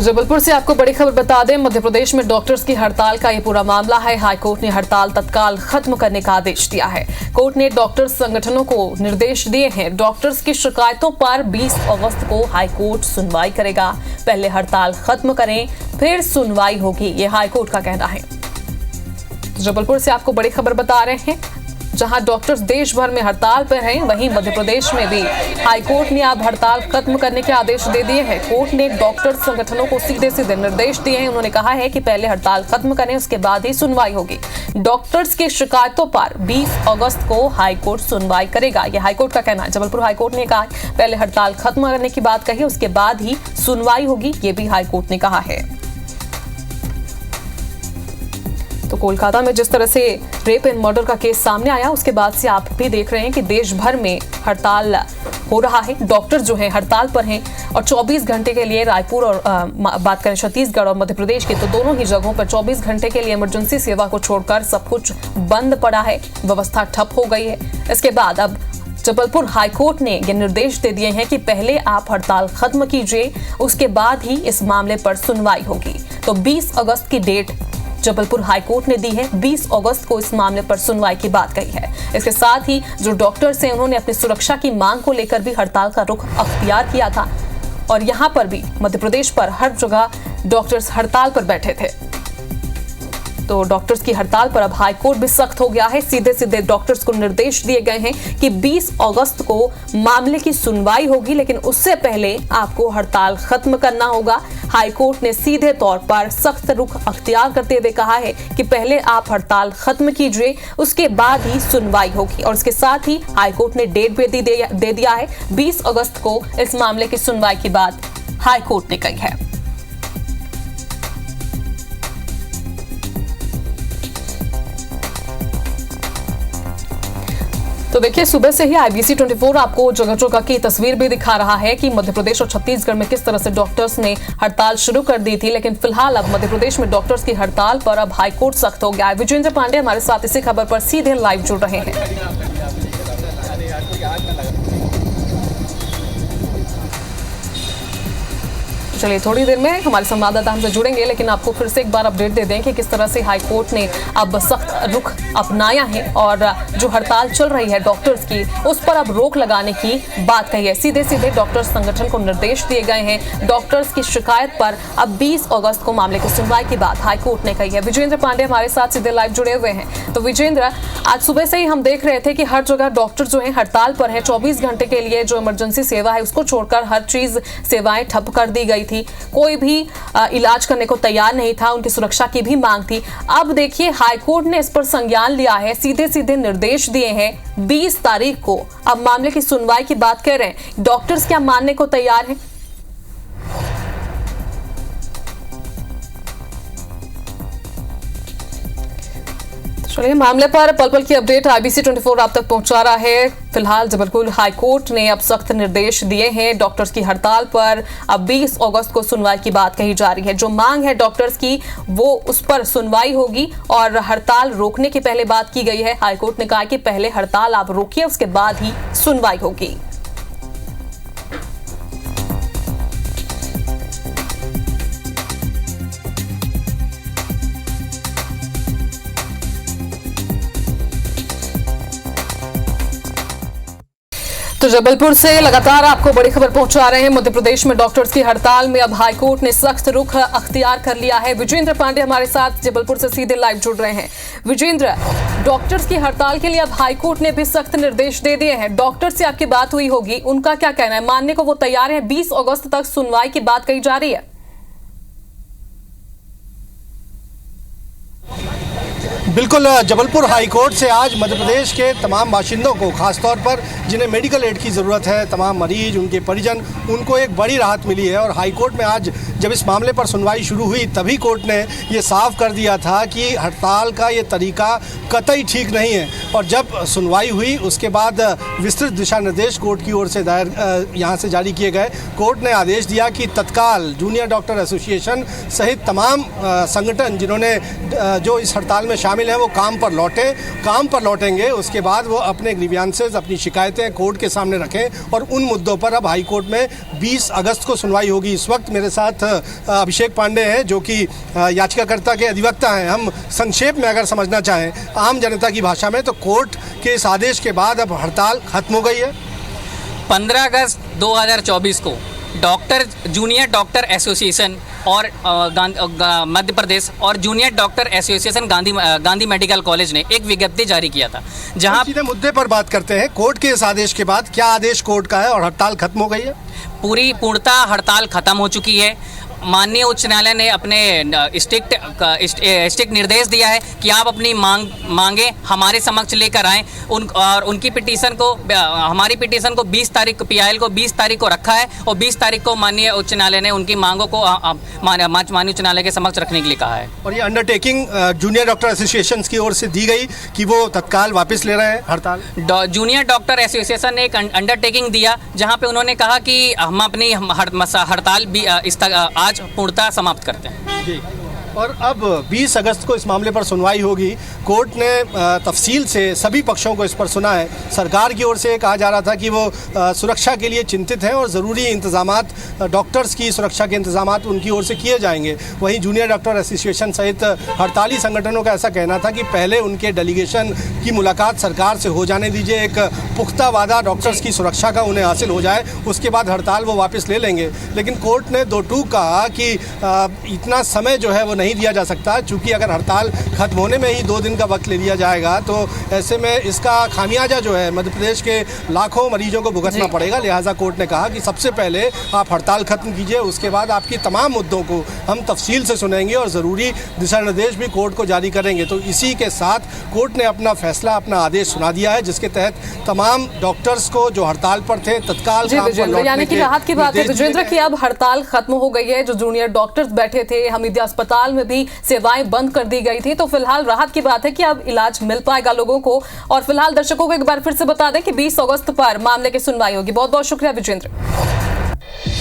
तो जबलपुर से आपको बड़ी खबर बता दें, मध्य प्रदेश में डॉक्टर्स की हड़ताल का ये पूरा मामला है। हाईकोर्ट ने हड़ताल तत्काल खत्म करने का आदेश दिया है। कोर्ट ने डॉक्टर्स संगठनों को निर्देश दिए हैं। डॉक्टर्स की शिकायतों पर 20 अगस्त को हाईकोर्ट सुनवाई करेगा। पहले हड़ताल खत्म करें, फिर सुनवाई होगी, ये हाईकोर्ट का कहना है। तो जबलपुर से आपको बड़ी खबर बता रहे हैं, जहां डॉक्टर्स देश भर में हड़ताल पर हैं, वहीं मध्य प्रदेश में भी हाईकोर्ट ने अब हड़ताल खत्म करने के आदेश दे दिए हैं। कोर्ट ने डॉक्टर संगठनों को सीधे सीधे निर्देश दिए हैं। उन्होंने कहा है कि पहले हड़ताल खत्म करें, उसके बाद ही सुनवाई होगी। डॉक्टर्स की शिकायतों पर 20 अगस्त को हाईकोर्ट सुनवाई करेगा, यह हाईकोर्ट का कहना है। जबलपुर हाईकोर्ट ने कहा पहले हड़ताल खत्म करने की बात कही, उसके बाद ही सुनवाई होगी, ये भी हाईकोर्ट ने कहा है। तो कोलकाता में जिस तरह से रेप एंड मर्डर का केस सामने आया, उसके बाद से आप भी देख रहे हैं कि देश भर में हड़ताल हो रहा है। डॉक्टर जो हैं हड़ताल पर हैं और 24 घंटे के लिए रायपुर और बात करें छत्तीसगढ़ और मध्य प्रदेश की, तो दोनों ही जगहों पर 24 घंटे के लिए इमरजेंसी सेवा को छोड़कर सब कुछ बंद पड़ा है, व्यवस्था ठप हो गई है। इसके बाद अब जबलपुर हाईकोर्ट ने ये निर्देश दे दिए हैं कि पहले आप हड़ताल खत्म कीजिए, उसके बाद ही इस मामले पर सुनवाई होगी। तो 20 अगस्त की डेट जबलपुर हाईकोर्ट ने दी है। 20 अगस्त को इस मामले पर सुनवाई की बात कही है। इसके साथ ही जो डॉक्टर्स हैं, उन्होंने अपनी सुरक्षा की मांग को लेकर भी हड़ताल का रुख अख्तियार किया था और यहां पर भी मध्य प्रदेश पर हर जगह डॉक्टर्स हड़ताल पर बैठे थे। तो डॉक्टर्स की हड़ताल पर अब हाईकोर्ट भी सख्त हो गया है। सीधे सीधे डॉक्टर्स को निर्देश दिए गए हैं कि 20 अगस्त को मामले की सुनवाई होगी, लेकिन उससे पहले आपको हड़ताल खत्म करना होगा। हाईकोर्ट ने सीधे तौर पर सख्त रुख अख्तियार करते हुए कहा है कि पहले आप हड़ताल खत्म कीजिए, उसके बाद ही सुनवाई होगी। और इसके साथ ही हाईकोर्ट ने डेट भी दे दिया है। 20 अगस्त को इस मामले की सुनवाई की बात हाईकोर्ट ने कही है। तो देखिए, सुबह से ही IBC 24 आपको जगह जगह की तस्वीर भी दिखा रहा है कि मध्य प्रदेश और छत्तीसगढ़ में किस तरह से डॉक्टर्स ने हड़ताल शुरू कर दी थी। लेकिन फिलहाल अब मध्य प्रदेश में डॉक्टर्स की हड़ताल पर अब हाईकोर्ट सख्त हो गया है। विजेंद्र पांडे हमारे साथ इसी खबर पर सीधे लाइव जुड़ रहे हैं। चलिए, थोड़ी देर में हमारे संवाददाता हमसे जुड़ेंगे, लेकिन आपको फिर से एक बार अपडेट दे दें कि किस तरह से हाईकोर्ट ने अब सख्त रुख अपनाया है और जो हड़ताल चल रही है डॉक्टर्स की, उस पर अब रोक लगाने की बात कही है। सीधे सीधे डॉक्टर्स संगठन को निर्देश दिए गए हैं। डॉक्टर्स की शिकायत पर अब 20 अगस्त को मामले की सुनवाई की बात हाईकोर्ट ने कही है। विजेंद्र पांडे हमारे साथ सीधे लाइव जुड़े हुए हैं। तो विजेंद्र, आज सुबह से ही हम देख रहे थे कि हर जगह डॉक्टर जो है हड़ताल पर है। 24 घंटे के लिए जो इमरजेंसी सेवा है उसको छोड़कर हर चीज सेवाएं ठप कर दी गई थी। कोई भी इलाज करने को तैयार नहीं था, उनकी सुरक्षा की भी मांग थी। अब देखिए, हाईकोर्ट ने इस पर संज्ञान लिया है, सीधे सीधे निर्देश दिए हैं। 20 तारीख को अब मामले की सुनवाई की बात कर रहे हैं। डॉक्टर्स क्या मानने को तैयार हैं? चलिए, मामले पर पल पल की अपडेट IBC 24 आप तक पहुंचा रहा है। फिलहाल जबलपुर हाईकोर्ट ने अब सख्त निर्देश दिए हैं। डॉक्टर्स की हड़ताल पर अब 20 अगस्त को सुनवाई की बात कही जा रही है। जो मांग है डॉक्टर्स की, वो उस पर सुनवाई होगी और हड़ताल रोकने की पहले बात की गई है। हाईकोर्ट ने कहा कि पहले हड़ताल आप रोकिए, उसके बाद ही सुनवाई होगी। तो जबलपुर से लगातार आपको बड़ी खबर पहुंचा रहे हैं। मध्य प्रदेश में डॉक्टर्स की हड़ताल में अब हाईकोर्ट ने सख्त रुख अख्तियार कर लिया है। विजेंद्र पांडे हमारे साथ जबलपुर से सीधे लाइव जुड़ रहे हैं। विजेंद्र, डॉक्टर्स की हड़ताल के लिए अब हाईकोर्ट ने भी सख्त निर्देश दे दिए हैं। डॉक्टर से आपकी बात हुई होगी, उनका क्या कहना है? मानने को वो तैयार है? 20 अगस्त तक सुनवाई की बात कही जा रही है। बिल्कुल, जबलपुर हाईकोर्ट से आज मध्य प्रदेश के तमाम बाशिंदों को, खासतौर पर जिन्हें मेडिकल एड की ज़रूरत है, तमाम मरीज, उनके परिजन, उनको एक बड़ी राहत मिली है। और हाईकोर्ट में आज जब इस मामले पर सुनवाई शुरू हुई, तभी कोर्ट ने ये साफ कर दिया था कि हड़ताल का ये तरीका कतई ठीक नहीं है। और जब सुनवाई हुई, उसके बाद विस्तृत दिशा निर्देश कोर्ट की ओर से यहाँ से जारी किए गए। कोर्ट ने आदेश दिया कि तत्काल जूनियर डॉक्टर एसोसिएशन सहित तमाम संगठन जिन्होंने जो इस हड़ताल में शामिल शामिल हैं वो काम पर लौटेंगे, उसके बाद वो अपने ग्रीवियंसेस, अपनी शिकायतें कोर्ट के सामने रखें और उन मुद्दों पर अब हाई कोर्ट में 20 अगस्त को सुनवाई होगी। इस वक्त मेरे साथ अभिषेक पांडे हैं जो कि याचिकाकर्ता के अधिवक्ता हैं। हम संक्षेप में अगर समझना चाहें आम जनता की भाषा में, तो कोर्ट के इस आदेश के बाद अब हड़ताल खत्म हो गई है। 15 अगस्त 2024 को जूनियर डॉक्टर एसोसिएशन और मध्य प्रदेश और junior doctor association Gandhi medical college ने एक विज्ञप्ति जारी किया था, जहां सीधे मुद्दे पर बात करते हैं। कोर्ट के इस आदेश के बाद क्या आदेश कोर्ट का है और हड़ताल खत्म हो गई है? पूर्णतः हड़ताल खत्म हो चुकी है। माननीय उच्च न्यायालय ने अपने स्ट्रिक्ट निर्देश दिया है कि आप अपनी मांगे हमारे समक्ष लेकर आएं। उनकी पिटीशन को, हमारी पिटीशन को 20 तारीख PIL को 20 तारीख को रखा है और 20 तारीख को माननीय उच्च न्यायालय ने उनकी मांगों को माननीय उच्च न्यायालय के समक्ष रखने के लिए कहा है। और ये अंडरटेकिंग जूनियर डॉक्टर एसोसिएशन की ओर से दी गई कि वो तत्काल वापस ले रहे हैं हड़ताल। जूनियर डॉक्टर एसोसिएशन ने एक अंडरटेकिंग दिया जहाँ पे उन्होंने कहा कि हम अपनी हड़ताल भी आज पूर्णतः समाप्त करते हैं। जी। और अब 20 अगस्त को इस मामले पर सुनवाई होगी। कोर्ट ने तफसील से सभी पक्षों को इस पर सुना है। सरकार की ओर से कहा जा रहा था कि वो सुरक्षा के लिए चिंतित हैं और ज़रूरी इंतजामात, डॉक्टर्स की सुरक्षा के इंतजामात उनकी ओर से किए जाएंगे। वहीं जूनियर डॉक्टर एसोसिएशन सहित हड़ताली संगठनों का ऐसा कहना था कि पहले उनके डेलीगेशन की मुलाकात सरकार से हो जाने दीजिए, एक पुख्ता वादा डॉक्टर्स की सुरक्षा का उन्हें हासिल हो जाए, उसके बाद हड़ताल वो वापस ले लेंगे। लेकिन कोर्ट ने 2 टूक कहा कि इतना समय जो है वो नहीं दिया जा सकता, क्योंकि अगर हड़ताल खत्म होने में ही 2 दिन का वक्त ले लिया जाएगा तो ऐसे में इसका खामियाजा जो है मध्य प्रदेश के लाखों मरीजों को भुगतना पड़ेगा। लिहाजा कोर्ट ने कहा कि सबसे पहले आप हड़ताल खत्म कीजिए, उसके बाद आपकी तमाम मुद्दों को हम तफसील से सुनेंगे और ज़रूरी दिशा निर्देश भी कोर्ट को जारी करेंगे। तो इसी के साथ कोर्ट ने अपना फैसला, अपना आदेश सुना दिया है, जिसके तहत तमाम डॉक्टर्स को जो हड़ताल पर थे तत्काल काम पर लौटने यानी कि राहत की बात है विजेंद्र की अब हड़ताल खत्म हो गई है। जो जूनियर डॉक्टर्स बैठे थे, हमीदिया अस्पताल में भी सेवाएं बंद कर दी गई थी, तो फिलहाल राहत की बात है कि अब इलाज मिल पाएगा लोगों को। और फिलहाल दर्शकों को एक बार फिर से बता दें कि 20 अगस्त पर मामले की सुनवाई होगी। बहुत बहुत शुक्रिया विजेंद्र।